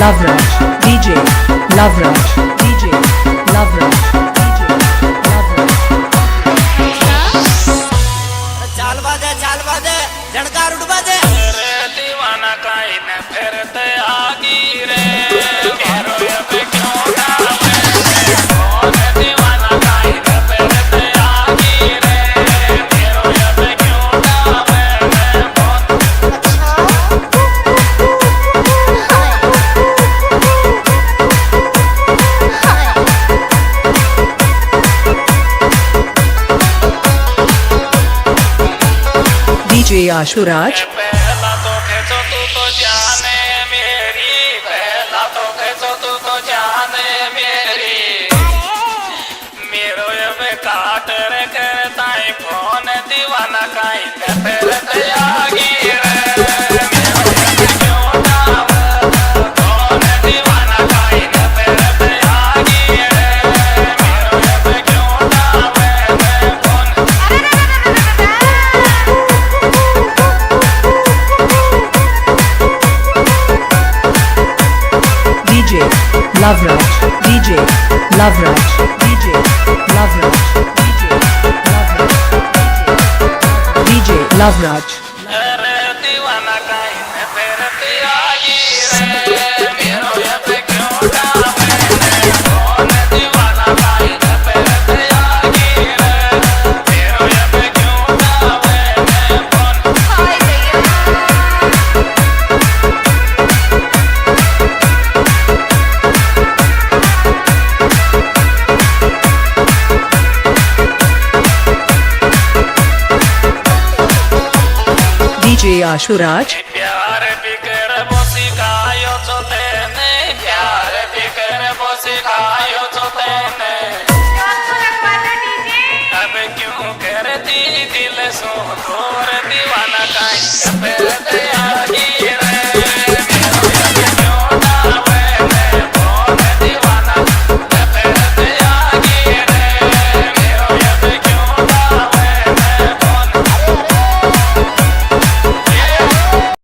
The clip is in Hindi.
Lovraj, DJ, Lovraj, DJ, Lovraj, DJ, Lovraj. चाल बाजे झड़का रुट बाजे रे दीवाना काई न फिरते आगी रे मारो ये पे क्यों डाले कौन दीवाना काई न फिरते आगी रे मारो ये पे क्यों डाले DJ Ashuraj, पहला तो खेचो तू तो जाने मेरी पहला तो खेचो तू तो जाने मेरी मेरो ये पे काट रे करता है कौन दीवाना काई न फिरते आगी रे मेरो ये पे क्यों डाले कौन दीवाना काई न फिरते आगी रे मेरो ये पे क्यों डाले कौन DJ, Lovraj, DJ, Lovraj, DJ, Lovraj, DJ, Lovraj, DJ, Lovraj. अरे दीवाना काई न फिरते आगी रे मेरो ये पे क्यों डाले कौन दीवाना काई न फिरते आगी रे मेरो ये पे क्यों डाले कौन DJ Ashuraj, प्यार बिकर बोसी खायो तो तेने प्यार बिकर बोसी खायो तो तेने अब क्यों करती दिल सो दूर दीवाना काई